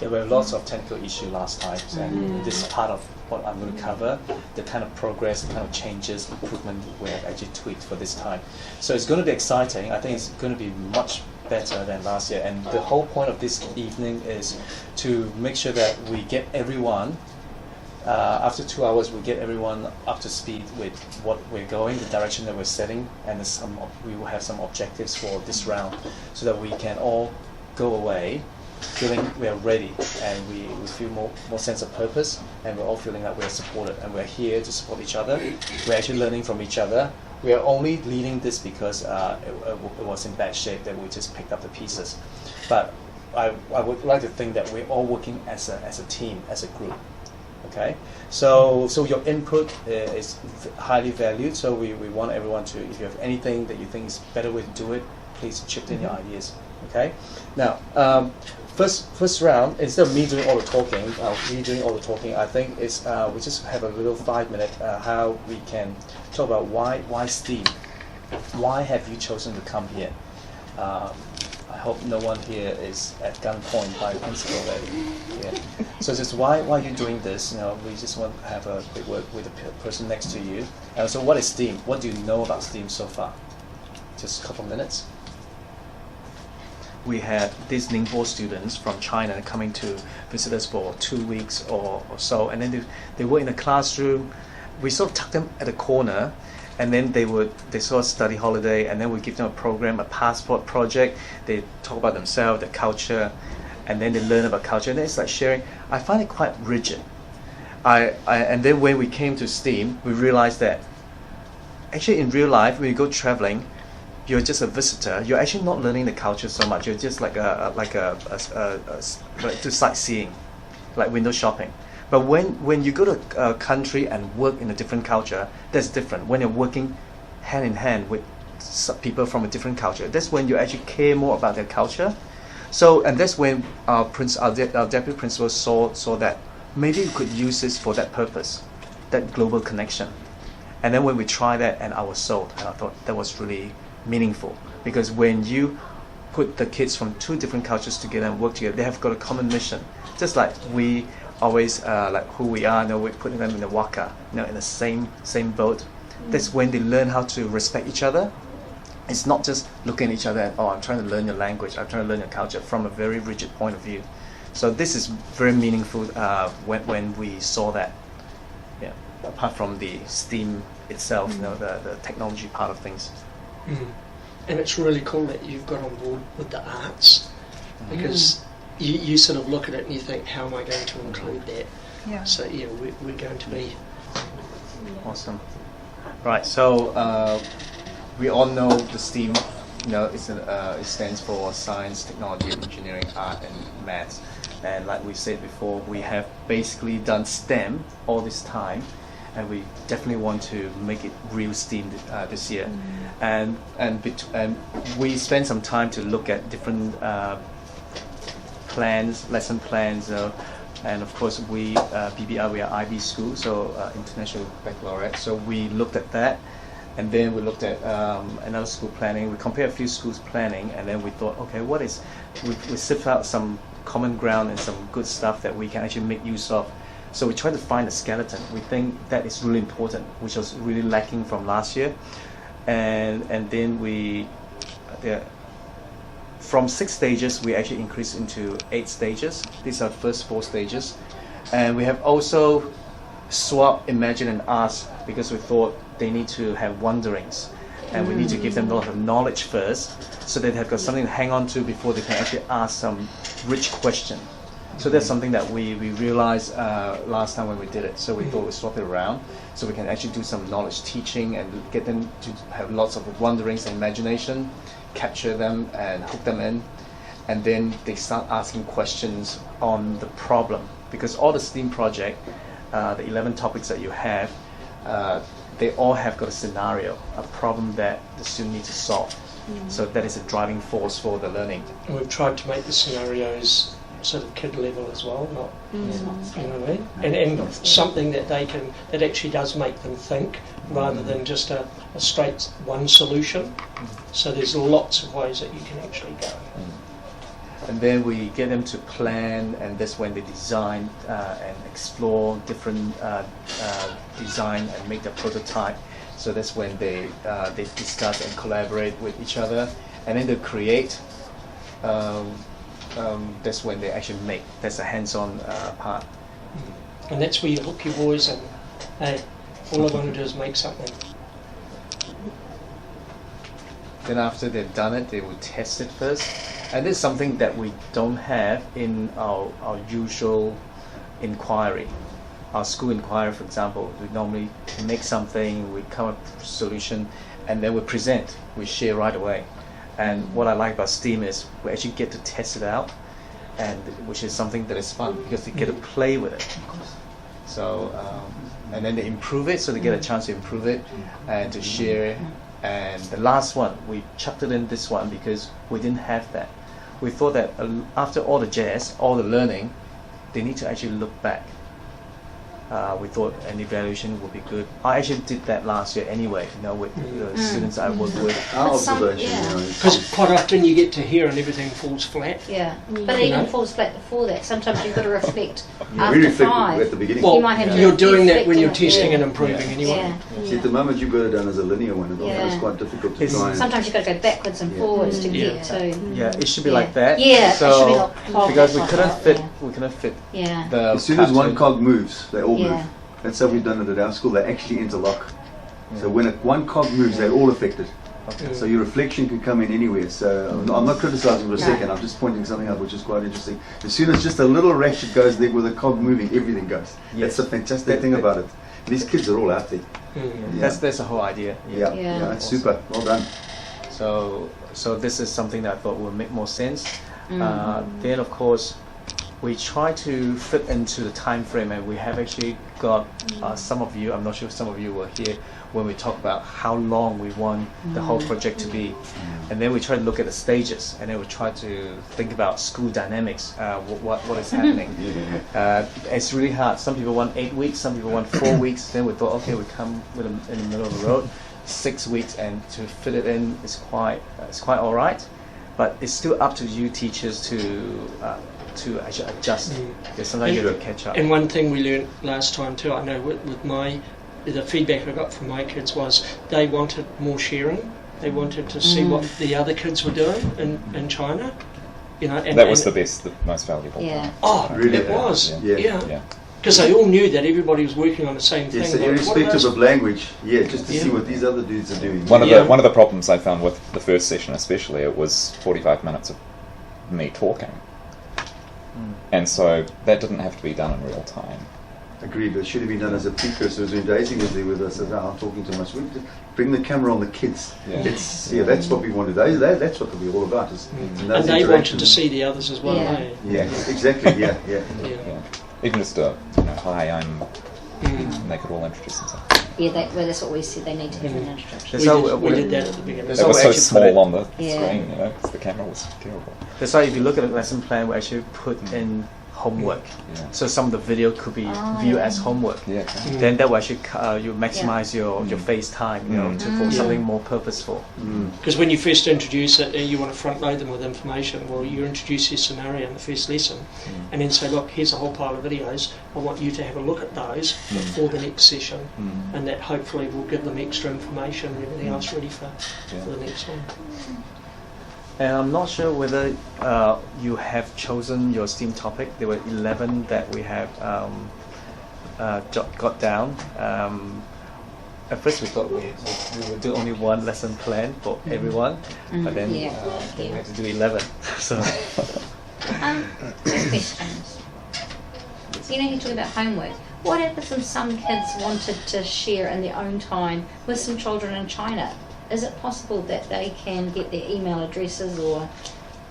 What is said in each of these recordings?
there were lots of technical issues last time, and this is part of what I'm going to cover, the kind of progress, the kind of changes, improvement we have actually tweaked for this time. So it's going to be exciting. I think it's going to be much better than last year, and the whole point of this evening is to make sure that we get everyone, after 2 hours, we get everyone up to speed with what we're going, the direction that we're setting, and we will have some objectives for this round, so that we can all go away feeling we are ready, and we feel more sense of purpose, and we're all feeling that we're supported, and we're here to support each other. We're actually learning from each other. We are only leading this because it was in bad shape, that we just picked up the pieces. But I would like to think that we're all working as a team, as a group. Okay, so your input is highly valued. So we want everyone to, if you have anything that you think is a better way to do it, please chip in your ideas. Okay, now first round, instead of me doing all the talking, I think it's we just have a little 5 minute how we can talk about why STEAM. Why have you chosen to come here? I hope no one here is at gunpoint by the principal. So just why are you doing this? We just want to have a quick word with the person next to you. So what is STEAM? What do you know about STEAM so far? Just a couple minutes. We had these Ningbo students from China coming to visit us for 2 weeks or so, and then they were in the classroom. We sort of tucked them at a corner, and then they sort of study holiday, and then we give them a program, a passport project. They talk about themselves, their culture, and then they learn about culture, and then it's like sharing. I find it quite rigid. And then when we came to STEAM, we realized that actually in real life, when you go traveling, you're just a visitor. You're actually not learning the culture so much. You're just like to sightseeing, like window shopping. But when you go to a country and work in a different culture, that's different. When you're working hand in hand with people from a different culture, that's when you actually care more about their culture. So, and that's when our deputy principal saw that maybe we could use this for that purpose, that global connection. And then when we tried that, and I was sold, and I thought that was really meaningful, because when you put the kids from two different cultures together and work together, they have got a common mission. Just like we always like who we are, we're putting them in the waka, in the same boat. That's when they learn how to respect each other. It's not just looking at each other and I'm trying to learn your language, I'm trying to learn your culture from a very rigid point of view. So this is very meaningful when we saw that. Yeah, apart from the STEAM itself, the technology part of things. And it's really cool that you've got on board with the arts, because you sort of look at it and you think, how am I going to include that? Yeah. So we're going to be awesome. Right, so we all know the STEAM. It stands for science, technology, engineering, art, and maths. And like we said before, we have basically done STEM all this time, and we definitely want to make it real STEAM this year. And we spent some time to look at different lesson plans, and of course we PBR, we are IB school, so International Baccalaureate. So we looked at that, and then we looked at another school planning. We compared a few schools planning, and then we thought, okay, we sift out some common ground and some good stuff that we can actually make use of. So we tried to find a skeleton. We think that is really important, which was really lacking from last year. And then from 6 stages, we actually increased into 8 stages. These are the first 4 stages. And we have also swapped Imagine and Ask, because we thought they need to have wonderings. And we need to give them a lot of knowledge first, so they have got something to hang on to before they can actually ask some rich question. So that's something that we realized last time when we did it. So we thought we'd swap it around, so we can actually do some knowledge teaching and get them to have lots of wonderings and imagination, capture them and hook them in, and then they start asking questions on the problem. Because all the STEAM project, the 11 topics that you have, they all have got a scenario, a problem that the student needs to solve. So that is a driving force for the learning. And we've tried to make the scenarios sort of kid level as well, not you know what I mean? And something that that actually does make them think, rather than just a straight one solution. So there's lots of ways that you can actually go. and then we get them to plan, and that's when they design and explore different design and make the prototype. So that's when they discuss and collaborate with each other, and then they create. That's when they actually make. That's a hands-on part. And that's where you hook your boys and, hey, all I want to do is make something. Then after they've done it, they will test it first. And this is something that we don't have in our usual inquiry. Our school inquiry, for example, we normally make something, we come up with a solution, and then we present, we share right away. And what I like about STEAM is we actually get to test it out, and which is something that is fun because they get to play with it. So, and then they improve it, so they get a chance to improve it and to share. And the last one, we chucked it in this one because we didn't have that. We thought that after all the jazz, all the learning, they need to actually look back. We thought an evaluation would be good. I actually did that last year anyway, with the students I work with. Our observation, Because quite often you get to here and everything falls flat. Yeah, but it even falls flat before that. Sometimes you've got to reflect after we reflect 5. at the beginning. Well, You might have to you're doing that reflect when you're on it, testing yeah. and improving anyway. Yeah. See, at the moment you've got it done as a linear one, and Yeah. it's quite difficult to It's- try and... Sometimes you've got to go backwards and forwards to Yeah. get to. Yeah, it should be Yeah. like that. Yeah, it so should be like cog because we like couldn't that, fit, yeah. we couldn't fit Yeah. the. As soon as one cartoon. cog moves, they all Yeah. move. That's how we've done it at our school. They actually interlock. So when one cog moves, they're all affected. Okay. So your reflection can come in anywhere. So I'm not criticizing for a No. second. I'm just pointing something out which is quite interesting. As soon as just a little ratchet goes there with a cog moving, everything goes. Yes. That's the fantastic thing about it. These kids are all out there. That's the whole idea. Yeah, Yeah. yeah, it's super. Well done. So this is something that I thought would make more sense. Then of course we try to fit into the time frame, and we have actually got some of you. I'm not sure if some of you were here when we talked about how long we want the whole project to be, and then we try to look at the stages, and then we try to think about school dynamics. What is happening? It's really hard. Some people want 8 weeks, some people want 4 weeks. Then we thought, okay, we come with in the middle of the road, 6 weeks, and to fit it in is quite all right. But it's still up to you teachers to actually adjust. Because sometimes you have to catch up. And one thing we learned last time too, I know with the feedback I got from my kids was they wanted more sharing. They wanted to see what the other kids were doing in China. And That was the best, the most valuable. Yeah. Oh, Really? it was. Yeah. Yeah. Because they all knew that everybody was working on the same thing. Yes, so Like, what are irrespective those- of language, just to Yeah. see what these other dudes are doing. One of Yeah. the problems I found with the first session, especially, it was 45 minutes of me talking, and so that didn't have to be done in real time. Agreed, but it should have been done as a precursor. When Daisy was there with us, I said, I'm talking too much. We just bring the camera on the kids. Yeah. That's what we want to do. That's what it'll be all about. Is And they wanted to see the others as well. Yeah. eh? Yeah, exactly. Yeah. Yeah. Yeah. Even just hi, I'm. And they could all introduce themselves. Yeah, that's what we said. They need to give an introduction. That's how We did that at the beginning. That's It how was we so actually put it- small on the Yeah. screen, because the camera was terrible. That's why if you look at the lesson plan, we actually put in homework. Yeah. So some of the video could be viewed as homework. Yeah. Then that will actually you maximize your face time, for something more purposeful. Because when you first introduce it, you want to front load them with information. Well, you introduce your scenario in the first lesson, and then say, look, here's a whole pile of videos. I want you to have a look at those before the next session, and that hopefully will give them extra information and everything else ready for the next one. And I'm not sure whether you have chosen your STEAM topic. There were 11 that we have got down. At first we thought we would do only one lesson plan for everyone, but then we had to do 11. So Two questions. So you're talking about homework. What happens if some kids wanted to share in their own time with some children in China? Is it possible that they can get their email addresses or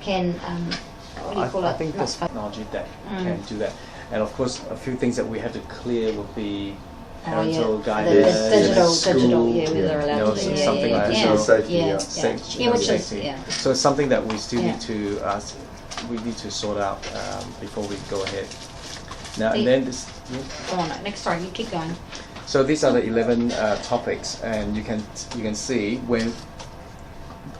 can, what do you call I it? think there's technology that can do that. And of course, a few things that we have to clear would be parental guidance, digital, school, whether they're allowed to do something like that. Digital safety, yeah, yeah. which is, Safety. So it's something that we still Yeah. need to we need to sort out before we go ahead. Now and The- then this. Go on, next time, you keep going. So these are the 11 topics, and you can see when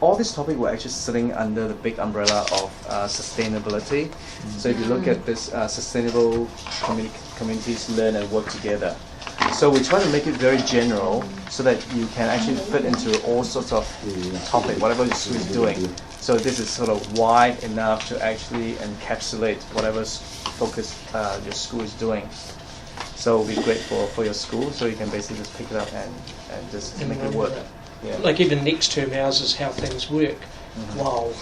all these topics were actually sitting under the big umbrella of sustainability. So if you look at this sustainable communities learn and work together. So we try to make it very general so that you can actually fit into all sorts of topic, whatever your school is doing. So this is sort of wide enough to actually encapsulate whatever focus your school is doing. So it'll be great for your school, so you can basically just pick it up and just make it work. Yeah. Like even next term, ours is how things work. Wow,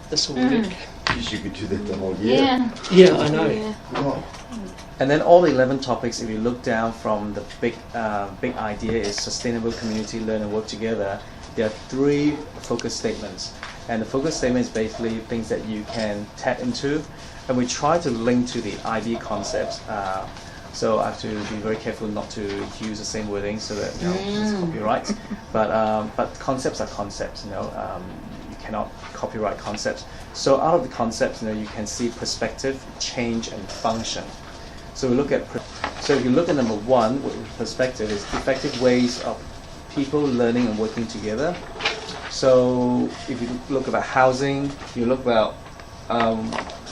this will work. You could do that the whole year. Yeah. Yeah, I know. Yeah. Oh. And then all the 11 topics, if you look down from the big idea is sustainable community learn and work together, there are 3 focus statements. And the focus statement is basically things that you can tap into. And we try to link to the ID concepts. So I have to be very careful not to use the same wording so that it's copyright. But concepts are concepts, you cannot copyright concepts. So out of the concepts, you can see perspective, change, and function. So we look at. So if you look at number 1, perspective is effective ways of people learning and working together. So if you look about housing, you look about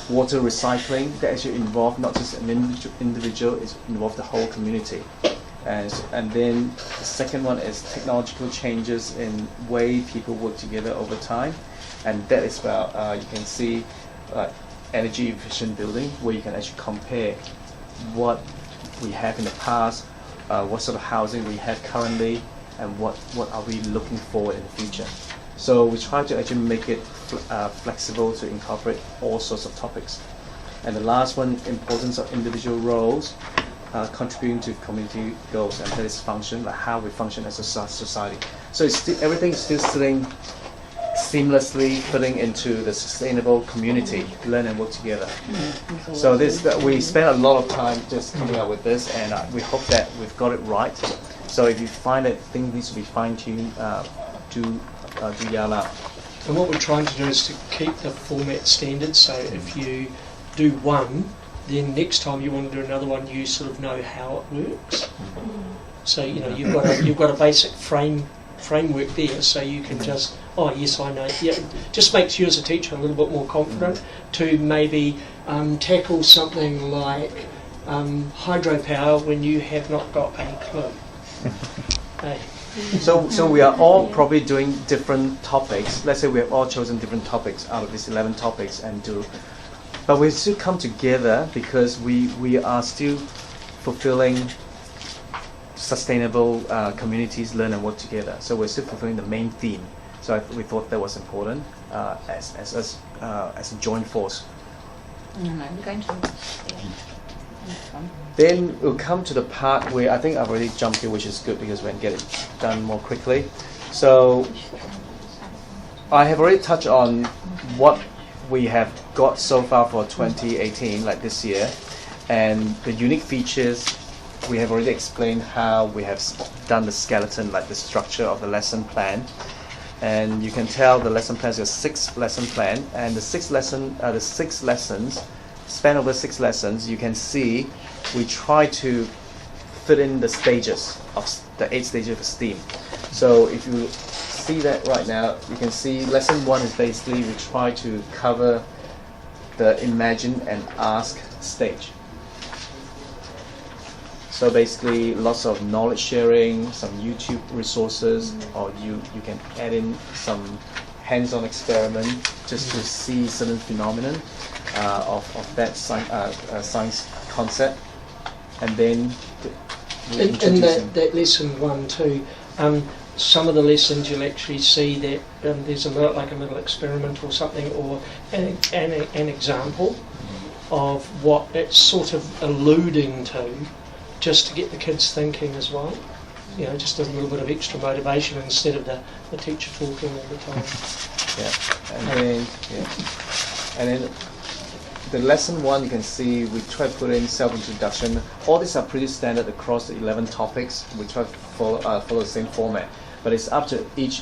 water recycling, that actually involve not just an individual, it's involved the whole community. And then the second one is technological changes in way people work together over time, and that is about you can see energy efficient building, where you can actually compare what we have in the past, what sort of housing we have currently, and what are we looking for in the future. So we try to actually make it flexible to incorporate all sorts of topics. And the last one, importance of individual roles contributing to community goals, and that is function, like how we function as a society. So it's everything is still sitting seamlessly fitting into the sustainable community, learn and work together. So we spent a lot of time just coming up with this, and we hope that we've got it right. So if you find that things needs to be fine-tuned, do yell out. And what we're trying to do is to keep the format standard, so if you do one, then next time you want to do another one, you sort of know how it works. So you've got a basic framework there, so you can just, oh yes, I know. Yeah, just makes you as a teacher a little bit more confident to maybe tackle something like hydropower when you have not got a clue. Hey. So we are all probably doing different topics. Let's say we have all chosen different topics out of these 11 topics but we still come together because we are still fulfilling sustainable communities learn and work together. So we're still fulfilling the main theme. So we thought that was important as a joint force. No, we're going to. Then we'll come to the part where I think I've already jumped here, which is good because we can get it done more quickly. So I have already touched on what we have got so far for 2018, like this year, and the unique features. We have already explained how we have done the skeleton, like the structure of the lesson plan. And you can tell the lesson plan is a 6-lesson plan, and the 6 lessons span over 6 lessons. You can see we try to fit in the stages of the 8 stages of STEAM. So if you see that right now, you can see lesson 1 is basically we try to cover the imagine and ask stage. So basically lots of knowledge sharing, some YouTube resources, or you can add in some hands-on experiment just to see certain phenomenon of that science concept. And then in that lesson 1 too, some of the lessons you'll actually see that there's a little experiment or something, or an example of what it's sort of alluding to, just to get the kids thinking as well. Just a little bit of extra motivation instead of the teacher talking all the time. And then the lesson 1, you can see we try to put in self-introduction. All these are pretty standard across the 11 topics. We try to follow the same format, but it's up to each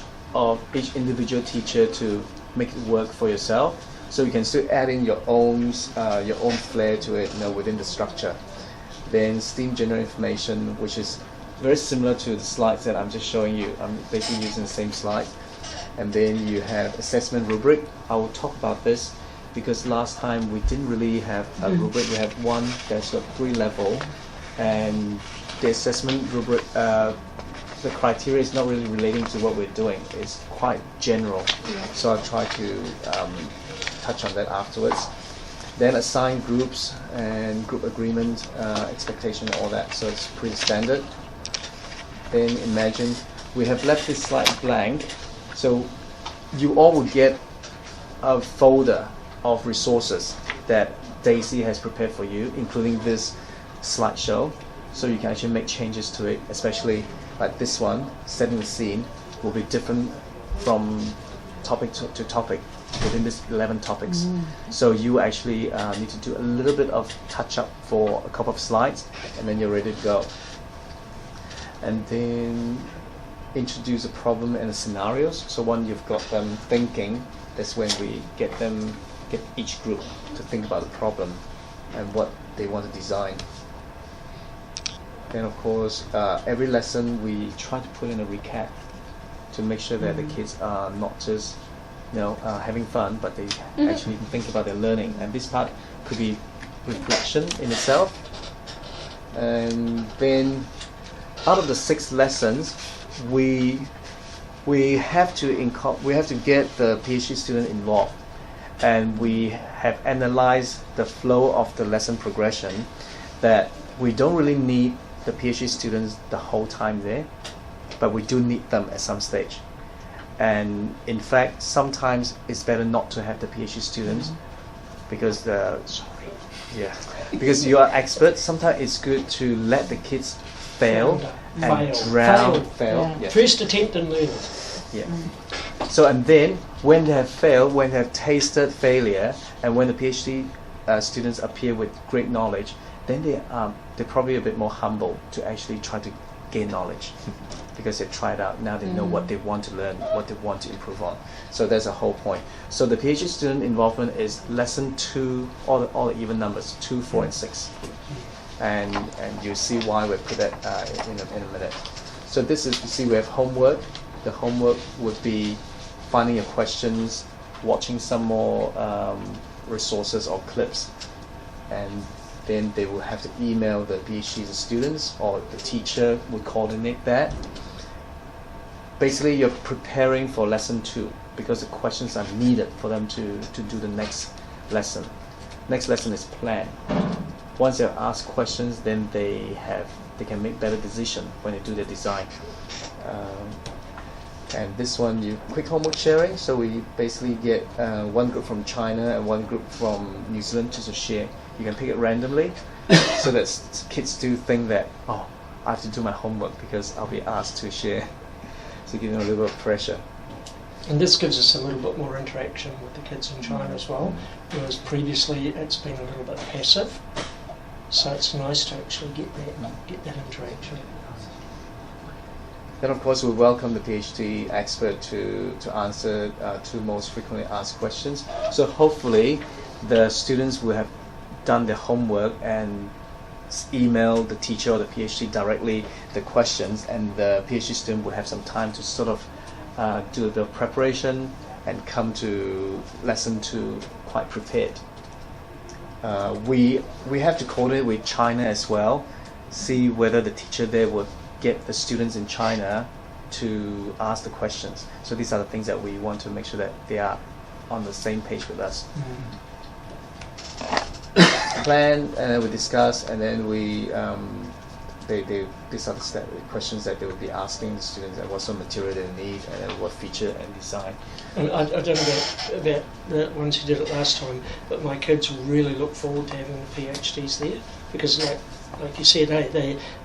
individual teacher to make it work for yourself. So you can still add in your own flair to it, within the structure. Then STEAM general information, which is very similar to the slides that I'm just showing you. I'm basically using the same slide. And then you have assessment rubric. I will talk about this because last time we didn't really have a rubric. We have one that's got 3 level, and the assessment rubric, the criteria is not really relating to what we're doing. It's quite general. So I'll try to touch on that afterwards. Then assign groups and group agreement, expectation, all that. So it's pretty standard. Then imagine we have left this slide blank. So you all will get a folder of resources that Daisy has prepared for you, including this slideshow. So you can actually make changes to it, especially like this one, setting the scene, will be different from topic to topic within this 11 topics. So you actually need to do a little bit of touch up for a couple of slides, and then you're ready to go. And then introduce a problem and the scenarios. So when you've got them thinking, that's when we get each group to think about the problem and what they want to design. Then of course, every lesson we try to put in a recap to make sure that the kids are not just having fun, but they actually think about their learning. And this part could be reflection in itself. And then out of the 6 lessons, we have to get the PhD student involved, and we have analyzed the flow of the lesson progression, that we don't really need the PhD students the whole time there, but we do need them at some stage. And in fact, sometimes it's better not to have the PhD students because because you are experts. Sometimes it's good to let the kids fail. First attempt and learn. So and then when they have failed, when they have tasted failure, and when the PhD students appear with great knowledge, then they're probably a bit more humble to actually try to gain knowledge because they've tried out. Now they know what they want to learn, what they want to improve on. So that's the whole point. So the PhD student involvement is lesson 2, all the even numbers, 2, 4, and 6. And you see why we put that in a minute. So this is, you see, we have homework. The homework would be finding your questions, watching some more resources or clips, and then they will have to email the PhD students, or the teacher would coordinate that. Basically, you're preparing for lesson 2 because the questions are needed for them to do the next lesson. Next lesson is plan. Once they've asked questions, then they can make better decisions when they do their design. And this one, quick homework sharing. So we basically get one group from China and one group from New Zealand just to share. You can pick it randomly, so that kids do think that, I have to do my homework because I'll be asked to share. So give them a little bit of pressure. And this gives us a little bit more interaction with the kids in China as well, whereas previously it's been a little bit passive. So it's nice to actually get that interaction. Then of course we welcome the PhD expert to answer 2 most frequently asked questions. So hopefully the students will have done their homework and email the teacher or the PhD directly the questions, and the PhD student will have some time to sort of do the preparation and come to lesson 2 quite prepared. We have to coordinate with China as well, see whether the teacher there will get the students in China to ask the questions. So these are the things that we want to make sure that they are on the same page with us. Plan, and we discuss, and then we these are the questions that they will be asking the students, and what sort of material they need, and then what feature and design. And I don't know about the ones who did it last time, but my kids really look forward to having the PhDs there, because like you said,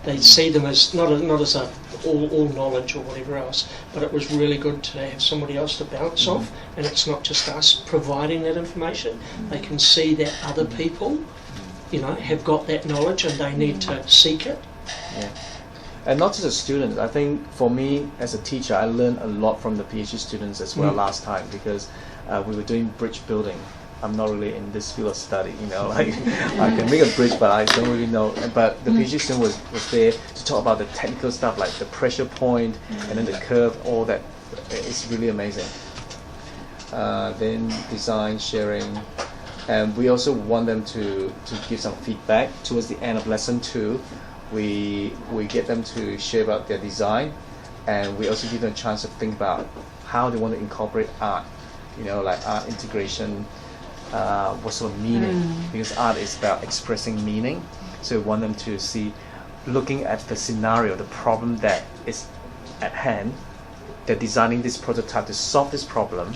they see them as not as a all knowledge or whatever else, but it was really good to have somebody else to bounce off, and it's not just us providing that information. They can see that other people, have got that knowledge and they need to seek it. Yeah. And not just a student. I think for me as a teacher, I learned a lot from the PhD students as well last time, because we were doing bridge building. I'm not really in this field of study, I can make a bridge, but I don't really know. But the PhD student was there to talk about the technical stuff, like the pressure point and then the curve, all that it's really amazing. Then design sharing, and we also want them to give some feedback towards the end of lesson 2. We get them to share about their design, and we also give them a chance to think about how they want to incorporate art, like art integration, what sort of meaning, because art is about expressing meaning. So we want them to see, looking at the scenario, the problem that is at hand. They're designing this prototype to solve this problem,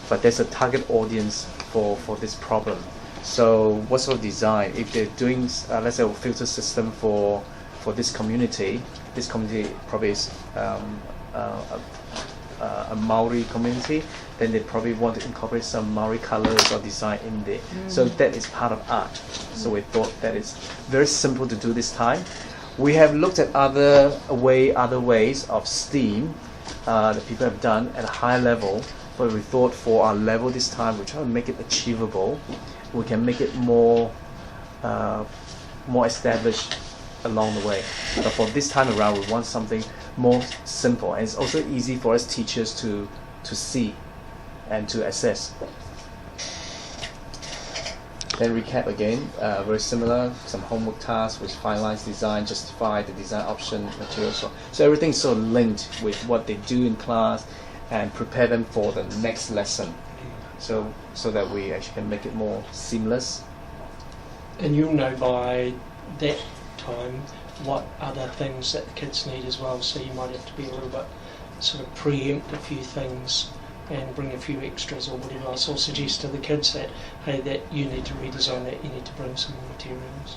but there's a target audience for this problem. So what sort of design, if they're doing, let's say, a filter system for this community probably is a Maori community, then they probably want to incorporate some Maori colors or design in there. So that is part of art. So we thought that it's very simple to do this time. We have looked at other ways of STEAM that people have done at a higher level, but we thought for our level this time, we try to make it achievable. We can make it more established along the way. But for this time around, we want something more simple, and it's also easy for us teachers to see and to assess. Then recap again, very similar, some homework tasks with finalize design, justify the design option, materials. So everything's sort of linked with what they do in class and prepare them for the next lesson. So that we actually can make it more seamless. And you'll know by that time what other things that the kids need as well, so you might have to be a little bit sort of preempt a few things and bring a few extras or whatever else, or suggest to the kids that, hey, that you need to redesign that, you need to bring some more materials.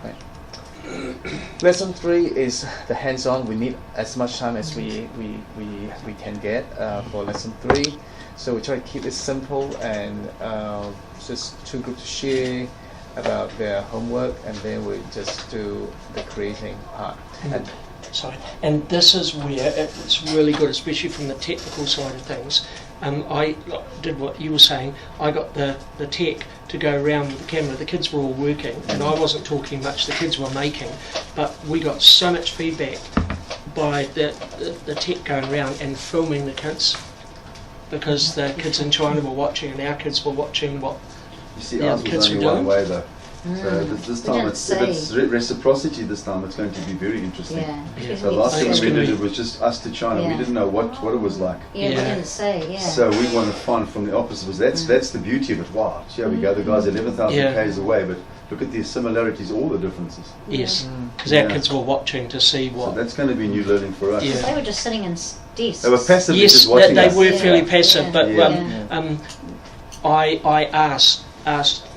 Right. Lesson 3 is the hands-on. We need as much time as we can get for lesson 3. So we try to keep it simple and just 2 groups to share about their homework, and then we just do the creating part. And this is where it's really good, especially from the technical side of things. I did what you were saying. I got the tech to go around with the camera. The kids were all working, and I wasn't talking much. The kids were making, but we got so much feedback by the tech going around and filming the kids, because the kids in China were watching, and our kids were watching what the other kids were doing. Way though. So this time, if it's reciprocity this time, it's going to be very interesting. Yeah. So last time we did it was just us to China. We didn't know what it was like. Yeah, we didn't say. Yeah. So we want to find from the opposite. That's the beauty of it. Wow, here we go. The guys 11,000 k's away, but look at the similarities, all the differences. Yes, because our kids were watching to see what. So that's going to be new learning for us. Yeah. They were just sitting in desks. They were passively Yes, just watching they us. were fairly passive, but Yeah. I asked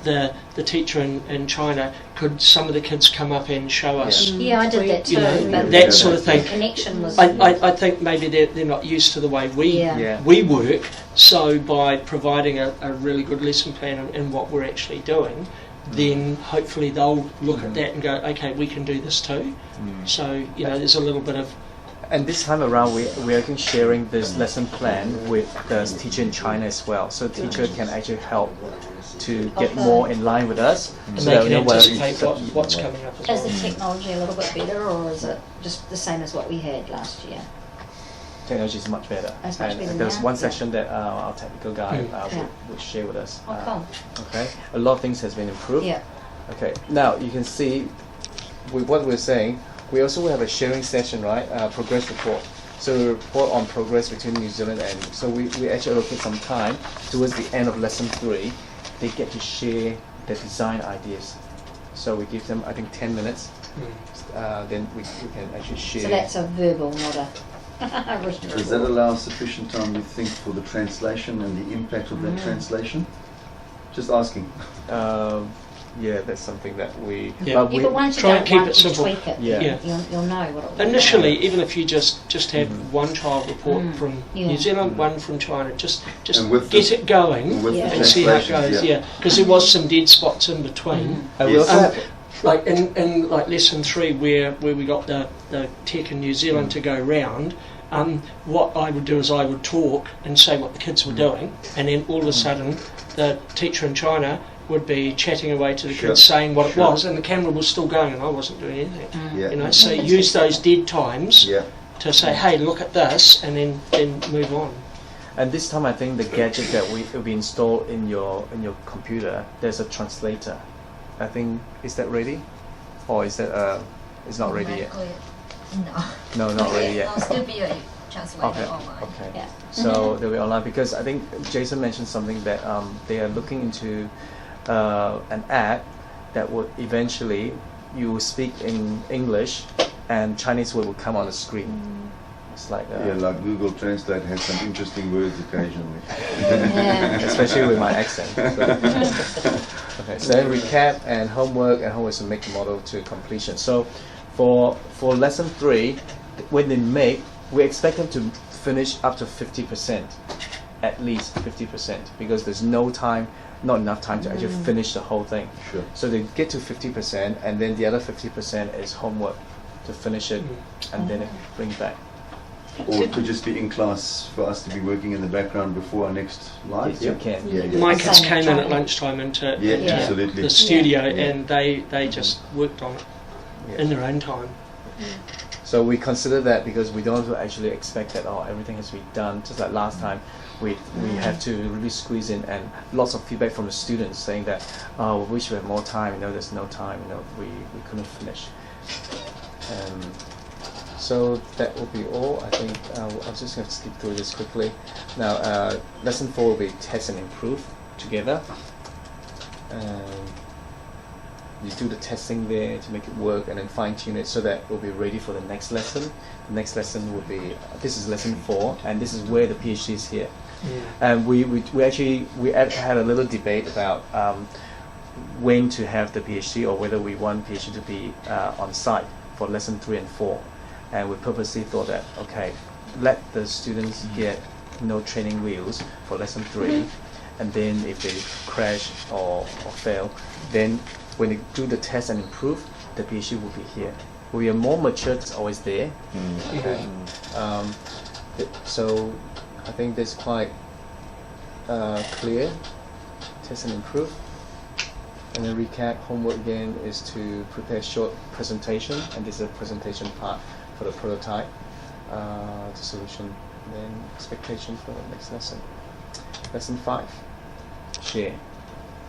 the teacher in China, could some of the kids come up and show us? Yeah, I did that too. But that sort of thing. The connection was. I think maybe they're not used to the way we work, so by providing a really good lesson plan in what we're actually doing, then hopefully they'll look at that and go, okay, we can do this too. So, there's a little bit of... And this time around, we are sharing this lesson plan with the teacher in China as well. So the teacher can actually help to get more in line with us. And they can anticipate what's coming up as well. Is the technology a little bit better, or is it just the same as what we had last year? Technology is much better. It's much better there's now? one session that our technical guy Yeah. would share with us. Oh, cool. Okay, a lot of things has been improved. Yeah. Okay, now you can see with what we're saying, we also have a sharing session, right? Progress report. So we report on progress between New Zealand and, so we actually allocate some time towards the end of lesson 3. They get to share their design ideas. So we give them, I think, 10 minutes. Then we can actually share. So that's a verbal, not a written Does that report. allow sufficient time, you think, for the translation and the impact of that translation? Just asking. Yeah, that's something that we. Yeah. But Yeah, we but once you try and don't keep want it to simple. tweak it, Yeah. you'll know what it will be. Initially, even if you just had one child report from Yeah. New Zealand, one from China, just And with get the- it going with the and see how it translations, goes. Because there was some dead spots in between. And we Yes. also have, Like in like lesson 3, where we got the tech in New Zealand to go round. What I would do is I would talk and say what the kids were doing, and then all of a sudden the teacher in China would be chatting away to the Sure. kids saying what Sure. it was, and the camera was still going and I wasn't doing anything. Yeah. So use those dead times, Yeah. to say, hey, look at this, and then move on. And this time, I think the gadget that will be installed in your computer, there's a translator. I think, is that ready, or is that it's not ready yet? No. No, not ready yet. I'll still be a translator Okay. online. Okay. Yeah. So they'll be online because I think Jason mentioned something that they are looking into an app that would eventually you will speak in English and Chinese word will come on the screen. It's like Yeah, like Google Translate has some interesting words occasionally. Yeah. especially with my accent. So. Okay, so then recap and homework to make the model to completion. So for lesson 3, when they make, we expect them to finish up to 50%, at least 50%, because there's not enough time to actually finish the whole thing. Sure. So they get to 50%, and then the other 50% is homework to finish it, and then bring back. Or it could just be in class for us to be working in the background before our next live. Yes, you can. Yeah, yeah. My kids Same came in at time. lunchtime into Yeah, absolutely. the studio, Yeah. and they just worked on it Yeah. in their own time. So we consider that because we don't actually expect that everything has to be done. Just like last time, we have to really squeeze in, and lots of feedback from the students saying that we wish we had more time. There's no time. We couldn't finish. So that will be all. I think I'm just going to skip through this quickly. Now, lesson 4 will be test and improve together. You do the testing there to make it work, and then fine tune it so that it will be ready for the next lesson. The next lesson will be this is lesson 4, and this is where the PhD is here. And we had a little debate about when to have the PhD, or whether we want PhD to be on site for lesson 3 and 4. And we purposely thought that, okay, let the students get no training wheels for lesson 3, and then if they crash or fail, then when they do the test and improve, the PhD will be here. We are more mature, it's always there. Okay. So I think that's quite clear. Test and improve. And then recap, homework again is to prepare short presentation, and this is a presentation part for the prototype, the solution, and then expectation for the next lesson. Lesson 5, share.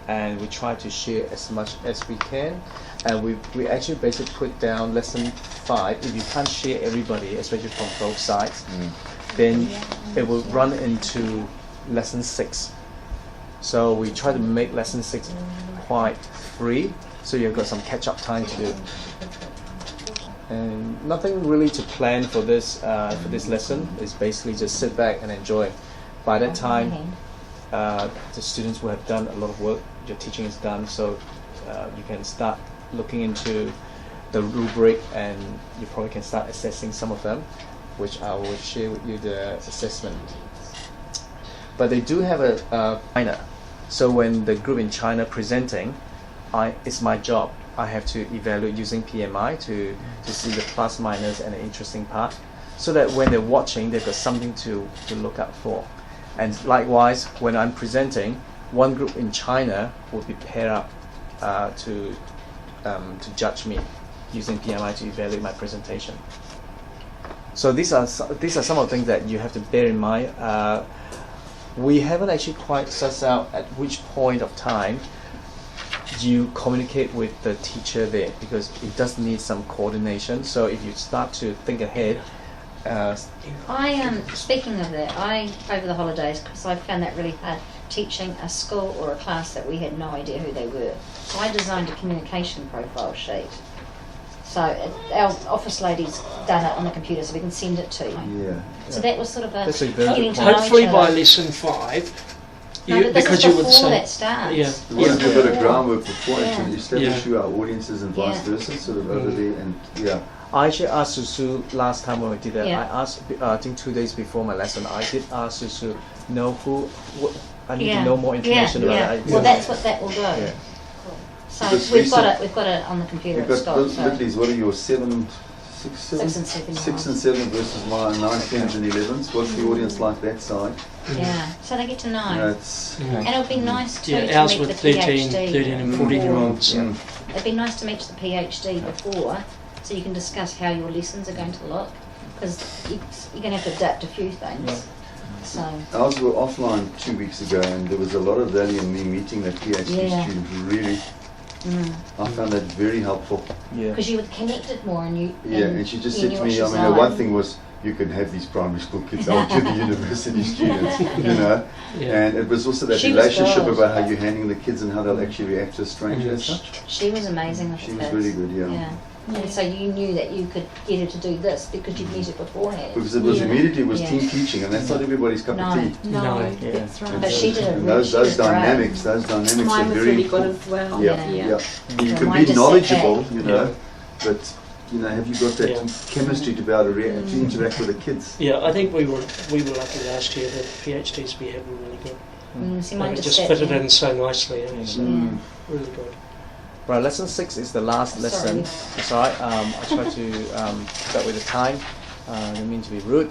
And we try to share as much as we can, and we actually basically put down lesson 5. If you can't share everybody, especially from both sides, then it will run into lesson 6. So we try to make lesson 6 quite free, so you've got some catch-up time to do. And nothing really to plan for this lesson. It's basically just sit back and enjoy. By that time, the students will have done a lot of work. Your teaching is done, so you can start looking into the rubric, and you probably can start assessing some of them, which I will share with you the assessment. But they do have a minor. So when the group in China presenting, it's my job. I have to evaluate using PMI to see the plus, minus, and the interesting part, so that when they're watching, they've got something to look out for. And likewise, when I'm presenting, one group in China will be paired up to judge me using PMI to evaluate my presentation. So these are some of the things that you have to bear in mind. We haven't actually quite sussed out at which point of time you communicate with the teacher there, because it does need some coordination. So if you start to think ahead, Speaking of that, over the holidays, because I found that really hard teaching a school or a class that we had no idea who they were. So I designed a communication profile sheet. So our office lady's done it on the computer, so we can send it to you. Yeah. So that was sort of That's a very getting good to know Hopefully each by other. lesson 5, No, but this because is you would before say, that starts. yeah, We want to do a bit of Yeah. groundwork before Yeah. to establish Yeah. who our audiences and vice Yeah. versa, sort of over there, and yeah. I actually asked Susu last time when we did that. Yeah. I asked, I think 2 days before my lesson, I did ask Susu, I need to know more information about it. Well, that's what that will do. Yeah. So Because we've got recent- it on the computer You've at got Scott. So. literally, what are your 6 and 7 versus my 9, 10s and 11s. What's the audience like that side? Yeah, so they get to know. You know, it's And it would be nice too yeah, to ours meet were the 13 PhD. and 14-year-olds. Mm. It'd be nice to meet the PhD before, so you can discuss how your lessons are going to look. because you're going to have to adapt a few things. Yeah. So, Ours were offline 2 weeks ago, and there was a lot of value in me meeting the PhD Yeah. students. Really, I found that very helpful. Yeah. because you were connected more and you. Yeah, and she just you said knew to what me, she I was mean, the one like. thing was you can have these primary school kids out to the university students, you know. Yeah. And it was also that She was relationship good. about how you're handling the kids and how they'll actually react to a stranger and such. She was amazing with She the was kids. really good, yeah. Yeah. And so you knew that you could get her to do this because you'd met her beforehand. Because it was Yeah. immediately it was Yeah. team teaching, and that's not everybody's cup No. of tea. No, Yeah. that's right. But she did it And really. those dynamics are Mine was very really good important. as well. Yeah, Yeah. yeah. You Yeah, can mine be just sat knowledgeable, back. you know, but you know, have you got that Yeah. chemistry to be able to, to interact with the kids? Yeah, I think we were lucky last year that PhDs we had were really good. See, And mine it just just sat fitted there. in so nicely. And it's Mm. really good. Right, lesson 6 is the last lesson. It's alright. I try to keep up with the time. I don't mean to be rude.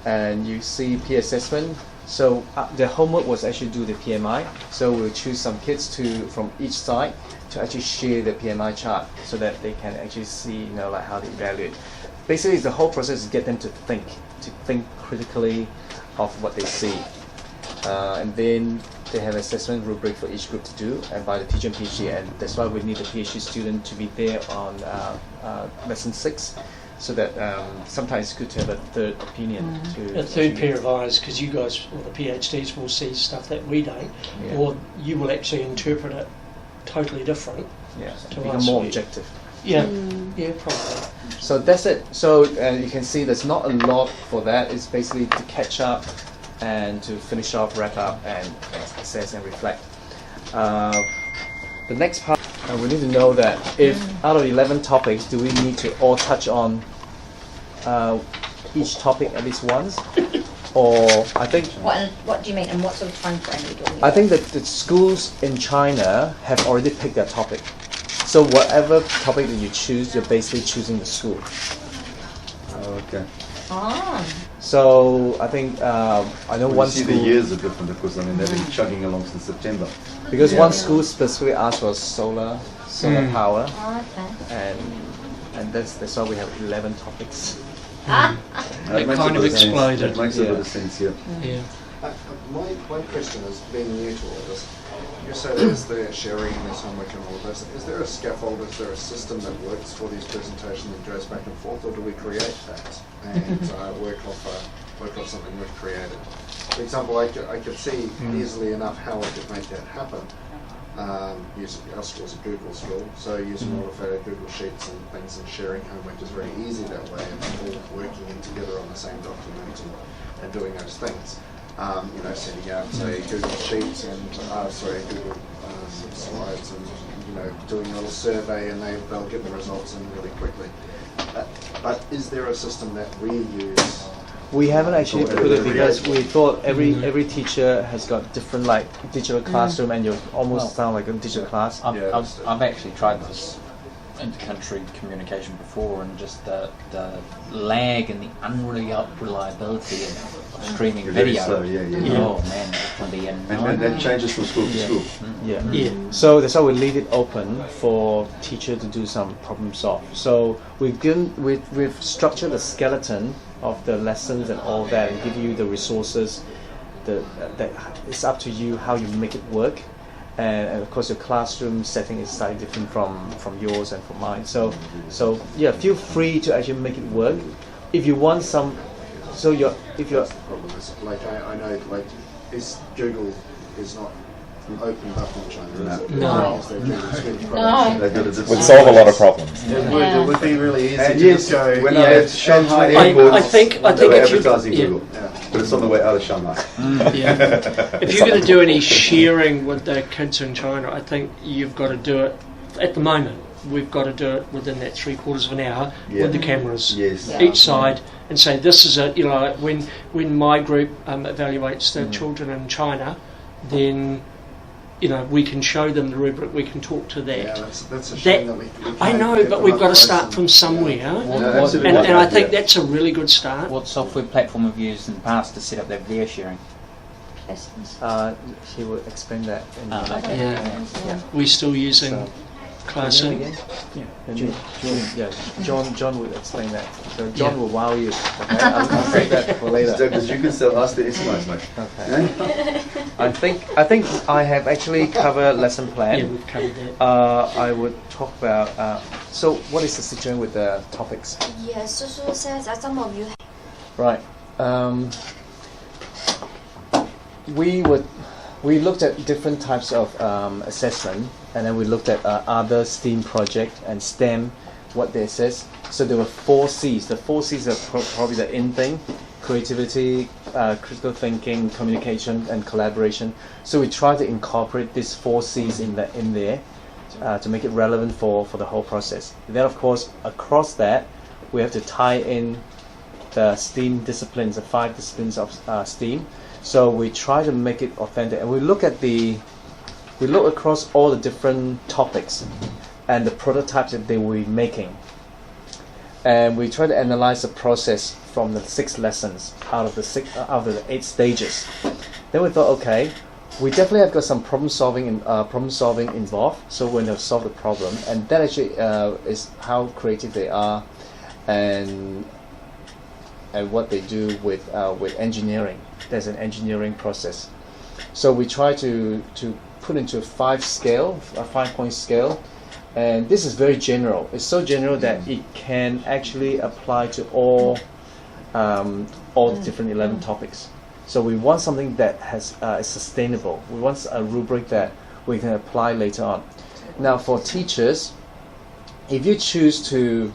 And you see peer assessment. So the homework was actually do the PMI. So we'll choose some kids from each side to actually share the PMI chart so that they can actually see, you know, like how they evaluate. Basically, the whole process is get them to think critically of what they see. And then they have assessment rubric for each group to do, and by the teacher and PhD, and that's why we need the PhD student to be there on lesson 6, so that sometimes it's good to have a third opinion. A third pair of eyes, because you guys, or the PhDs, will see stuff that we don't, Yeah. or you will actually interpret it totally different. Yeah, to become us. more objective. Yeah, yeah, probably. So that's it. So you can see there's not a lot for that. It's basically to catch up and to finish off, wrap up, and assess and reflect. The next part, we need to know that if out of 11 topics, do we need to all touch on each topic at least once? Or I think What do you mean, and what sort of time frame are you talking I about? think that the schools in China have already picked their topic. So whatever topic that you choose, you're basically choosing the school. Oh, okay. Oh, So I think I know Well, one you see school the years are different, of course. I mean, they've been chugging along since September. because Yeah. one school specifically asked for solar power, oh, okay. and that's why we have 11 topics. That It makes kind a of bit sense. exploded. That makes a Yeah. bit of sense, yeah. Yeah. My question is, being new to all this, you say there's the sharing and there's homework and all of this. Is there a scaffold, is there a system that works for these presentations that goes back and forth, or do we create that and work off something we've created? For example, I could see easily enough how I could make that happen. Our school's a Google school, so using all of our Google Sheets and things and sharing homework is very easy that way, and all working in together on the same document and doing those things. You know, sending out, say, Google Sheets and, Google Slides and, you know, doing a little survey, and they'll get the results in really quickly. But is there a system that we use? We haven't actually put it because we thought every teacher has got different like digital classroom, and you almost sound like a digital class. I've actually tried this inter-country communication before, and just the lag and the unreliability of streaming You're very video. slow, yeah. Oh man, it can be a And nightmare. that changes from school to school. Yeah. Yeah. So that's why we leave it open for teacher to do some problem solve. So we've structured the skeleton of the lessons and all that, and give you the resources. That it's up to you how you make it work, and of course your classroom setting is slightly different from yours and from mine. So yeah, feel free to actually make it work. If you want some, if you're Problem is, like, I know, like, Google is not opened up in China, is it? No. Is there Google School No. program? They've got a different Would solve a lot of problems. Yeah. It would be really easy And to yes, just go, when yeah, I left Shanghai I airport, think they were if you- advertising yeah. Google, yeah. but it's on the way out of Shanghai. Yeah. If you're going to do any sharing with the kids in China, I think you've got to do it at the moment. We've got to do it within that 3/4 of an hour Yeah. with the cameras Yes. Yeah. each side, and say this is it. You know, like when my group evaluates the children in China, then you know we can show them the rubric. We can talk to that. Yeah, that's a shame that we I can't know, get but them we've up got to close start and- from somewhere. No, absolutely. And I think Yeah. that's a really good start. What software platform have you used in the past to set up that video sharing? Lessons. he will explain that. In Okay. Yeah. We're still using So- Classroom. Again? John will explain that. So John will wow you. Okay? I'll save that for later. Because you can still ask the Eskimos, mate. Okay. I think I have actually covered lesson plan. Yeah, we've covered that. I would talk about. So what is the situation with the topics? Yes, so says that some of you Right. We looked at different types of assessment, and then we looked at other STEAM project and STEM, what they assess. So there were 4 C's. The 4 C's are probably the in thing: creativity, critical thinking, communication, and collaboration. So we try to incorporate these 4 C's in there to make it relevant for the whole process. And then, of course, across that, we have to tie in the STEAM disciplines, the 5 disciplines of STEAM. So we try to make it authentic, and we look across all the different topics and the prototypes that they were making, and we try to analyze the process from the 6 lessons out of the 8 stages. Then we thought, okay, we definitely have got some problem solving involved. So we're going to solve the problem, and that actually is how creative they are, and what they do with engineering. There's an engineering process. So we try to put into a 5-point scale, and this is very general. It's so general that it can actually apply to all the different 11 topics. So we want something that is sustainable. We want a rubric that we can apply later on. Now, for teachers, if you choose to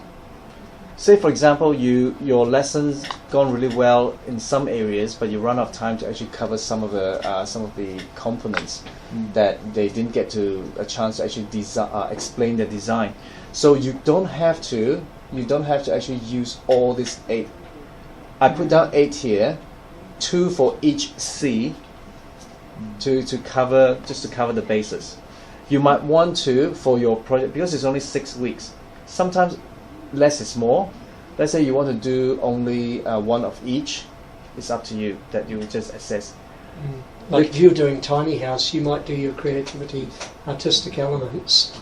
say, for example, your lessons gone really well in some areas, but you run out of time to actually cover some of the components that they didn't get a chance to actually explain the design. So you don't have to actually use all these 8. I put down 8 here, 2 for each C, to cover the basis. You might want to, for your project, because it's only 6 weeks. Sometimes less is more. Let's say you want to do only 1 of each. It's up to you that you just assess. Like if you're doing tiny house, you might do your creativity, artistic elements,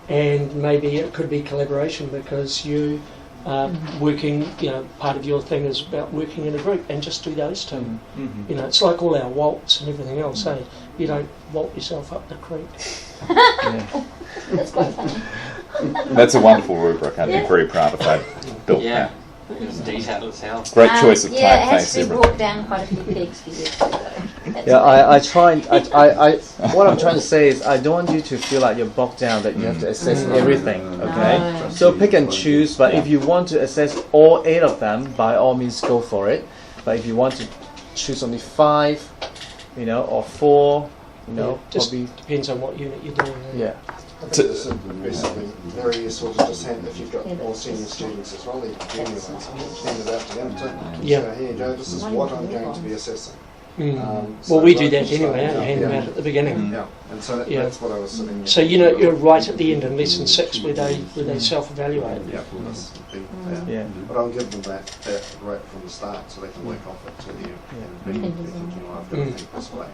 and maybe it could be collaboration because you working. Part of your thing is about working in a group, and just do those 2. It's like all our waltz and everything else. Hey, you don't waltz yourself up the creek. That's quite funny. That's a wonderful rubric. I'd be very proud if I built that. It's detailed as hell. Great choice of Yeah, it has typeface. to be brought down quite a few pegs for you to do though. Yeah, I try. What I'm trying to say is, I don't want you to feel like you're bogged down that you have to assess everything. Okay, No. so pick and choose. But if you want to assess all 8 of them, by all means go for it. But if you want to choose only 5, or 4, just probably depends on what unit you're doing. yeah. I think this would be something very useful to just hand if you've got more senior students as well, the junior ones, hand it out to them too. Yeah. So here you go, this is what I'm going to be assessing. Well, we do that anyway, hand them out at the beginning. Yeah, and so Yeah. that's what I was sitting. So you're right at the end in lesson 6 where they self-evaluate. Yeah, this would be, Yeah. But I'll give them that right from the start so they can work off it to the I've got to think this way.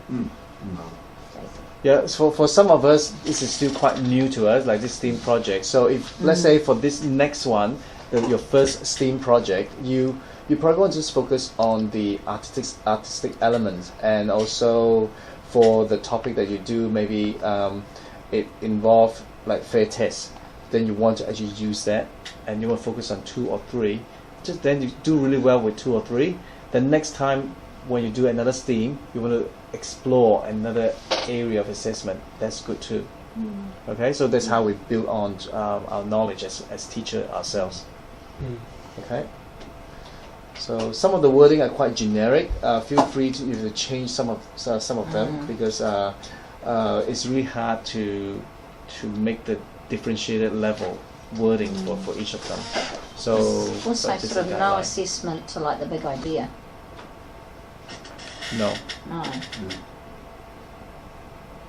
Yeah, so for some of us, this is still quite new to us, like this STEAM project. So if, let's say for this next one, your first STEAM project, you probably want to just focus on the artistic elements, and also for the topic that you do, maybe it involves like fair tests. Then you want to actually use that, and you want to focus on 2 or 3. Just then you do really well with 2 or 3. Then next time when you do another STEAM, you want to explore another area of assessment. That's good too. Okay, so that's how we build on our knowledge as teacher ourselves. Okay. So some of the wording are quite generic. Feel free to change some of them because it's really hard to make the differentiated level wording for each of them. So Also, but this sort of is a no guideline. assessment to like the big idea. No. No.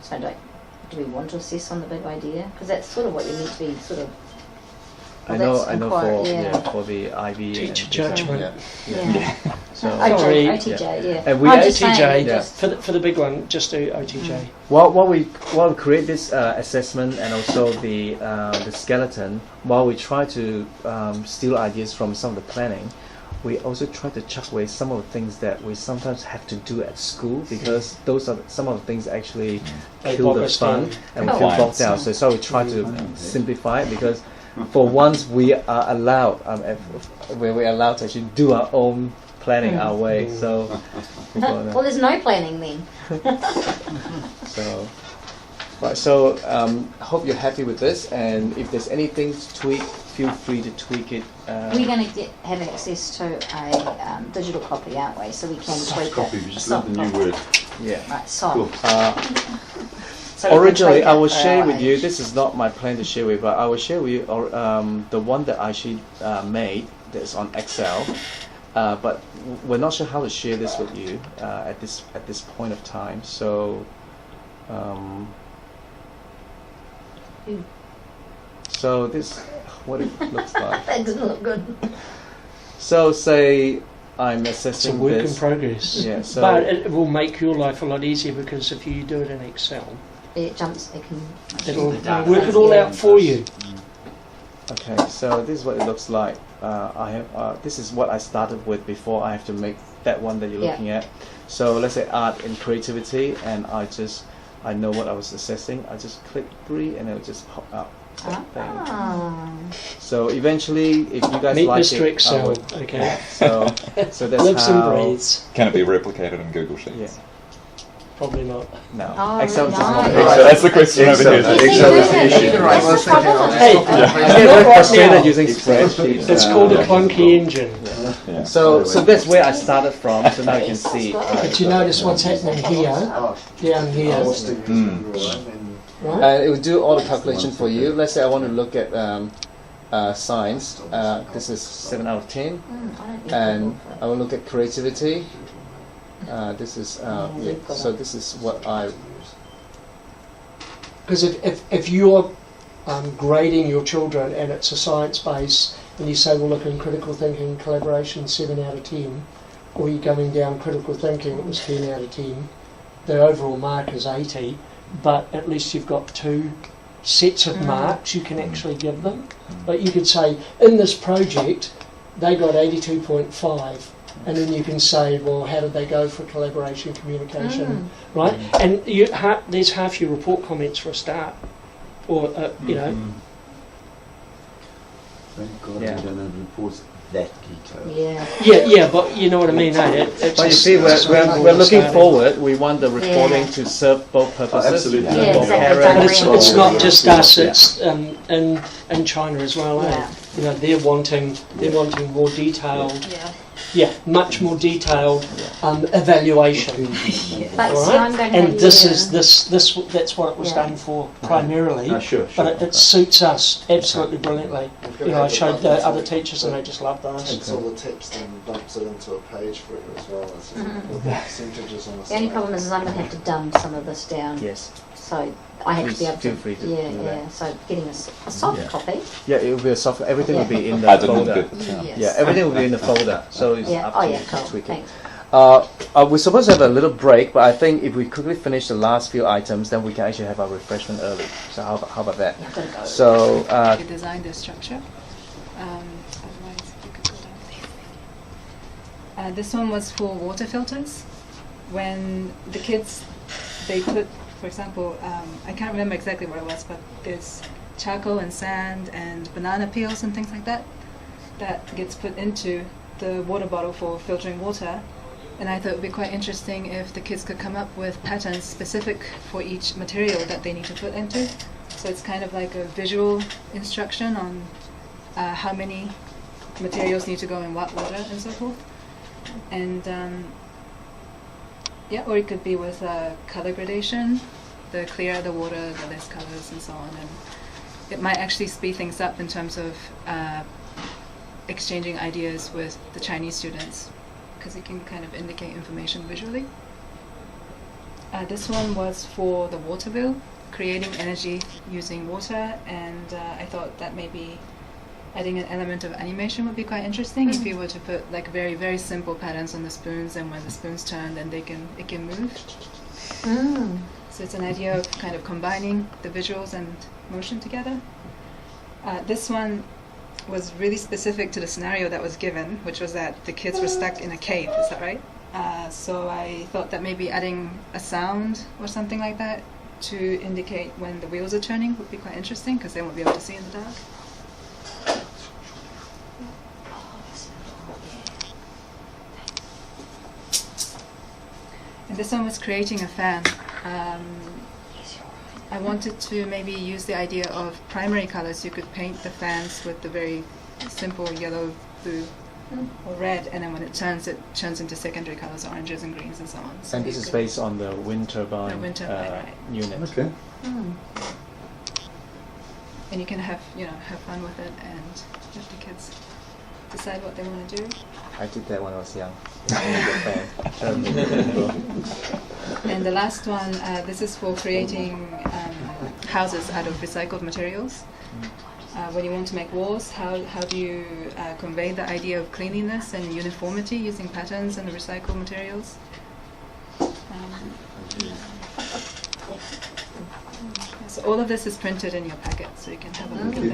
So do we want to assess on the big idea? Because that's sort of what you need to be sort of I Well, know that's for the IB Teacher and judgment. Yeah. So Sorry. OTJ, yeah. And we I'm just OTJ saying, yeah. just- for the big one, just do OTJ. while we create this assessment and also the skeleton, while we try to steal ideas from some of the planning, we also try to chuck away some of the things that we sometimes have to do at school, because those are some of the things that actually They kill bog the us fun down. and we feel bogged down. So we try to simplify it, because for once we are allowed, we're allowed to actually do our own planning our way. So Well, there's no planning then. so. Right, so hope you're happy with this, and if there's anything to tweak, feel free to tweak it. We're going to have access to a digital copy, aren't we? So we can tweak Copy, it. we just Soft learned a new copy. word. Yeah. Right, soft. Cool. So we can Originally, tweak I it will for share our with you. age. This is not my plan to share with, but I will share with you the one that I actually made that's on Excel. But we're not sure how to share this with you at this point of time. So. So this, what it looks like. That doesn't look good. So say I'm It's a assessing work in this. progress. Yeah, so but it will make your life a lot easier, because if you do it in Excel, It jumps. It can. it'll Yeah. work it all out for you. okay, so this is what it looks like. I have this is what I started with before I have to make that one that you're Yeah. looking at. So let's say art and creativity, and I know what I was assessing. I just click 3 and it'll just pop up that thing. Ah. So eventually, if you guys Meet like Mr. it, I Excel. would- Okay. So that's Lives and how. breathes. Can it be replicated in Google Sheets? Yeah. Probably not. No. Oh, Excel really is just not. nice. Excel. So that's the question over Excel. here. Excel is the issue. That's the problem. Hey, I get not very right frustrated now. using spreadsheets. It's called a clunky engine. Yeah. So that's where I started from. So now you can see. But you notice what's happening here, down here, right? It will do all the calculation for you. Let's say I want to look at science. This is 7 out of 10, and I will look at creativity. This is yeah. So this is what I. Because if you're grading your children and it's a science base, and you say, well, look, in critical thinking, collaboration, 7 out of 10, or you're going down critical thinking, it was 10 out of 10, the overall mark is 80, but at least you've got 2 sets of marks you can actually give them. But you could say, in this project, they got 82.5, and then you can say, well, how did they go for collaboration, communication, right? And there's half your report comments for a start, or you know. Thank God Yeah. we don't have reports that detailed. Yeah. Yeah, but you know what I mean, eh? It's But you just- see, it's we're looking starting. forward. We want the reporting Yeah. to serve both purposes. absolutely. You know, Yeah, for exactly. parents, But it's not for- just us. It's in China as well. Eh? Yeah. You know, they're wanting more detailed. Yeah, much more detailed evaluation. But All see, right? I'm going to And have this you- is that's what it was Yeah. done for primarily. Sure. But it suits us absolutely brilliantly. You know, I showed the other teachers and they just loved those. Takes all the text and dumps it into a page for you as well. With the percentages on the The only side. problem is I'm going to have to dumb some of this down. Yes. So I have to Please be able to. feel free to yeah, do yeah. that. So getting a soft Yeah. copy. Yeah, it will be a software. Everything will be in I the didn't folder. get the term. Yeah, everything will be in the folder. So it's Yeah. up Oh to yeah. you Cool. to tweak it. Thanks. We're supposed to have a little break, but I think if we quickly finish the last few items, then we can actually have our refreshment early. So how about that? Yeah, I've got to go. So You designed the structure. Otherwise, you could go down. This one was for water filters. When the kids, they put, for example, I can't remember exactly what it was, but there's charcoal and sand and banana peels and things like that that gets put into the water bottle for filtering water. And I thought it would be quite interesting if the kids could come up with patterns specific for each material that they need to put into. So it's kind of like a visual instruction on how many materials need to go in what water and so forth. And yeah, or it could be with color gradation. The clearer the water, the less colors and so on. And it might actually speed things up in terms of exchanging ideas with the Chinese students, because it can kind of indicate information visually. This one was for the water bill, creating energy using water, and I thought that maybe adding an element of animation would be quite interesting if you were to put like very, very simple patterns on the spoons, and when the spoons turn, then it can move. So it's an idea of kind of combining the visuals and motion together. This one was really specific to the scenario that was given, which was that the kids were stuck in a cave. Is that right? So I thought that maybe adding a sound or something like that to indicate when the wheels are turning would be quite interesting, because they won't be able to see in the dark. And this one was creating a fan. I wanted to maybe use the idea of primary colors. You could paint the fans with the very simple yellow, blue, or red, and then when it turns into secondary colors, oranges and greens and so on. So and this is based on the wind turbine, right. unit. Okay. And you can have fun with it and let the kids decide what they want to do. I did that when I was young. And the last one, this is for creating houses out of recycled materials. When you want to make walls, how do you convey the idea of cleanliness and uniformity using patterns and recycled materials? So all of this is printed in your packet, so you can have a look at them.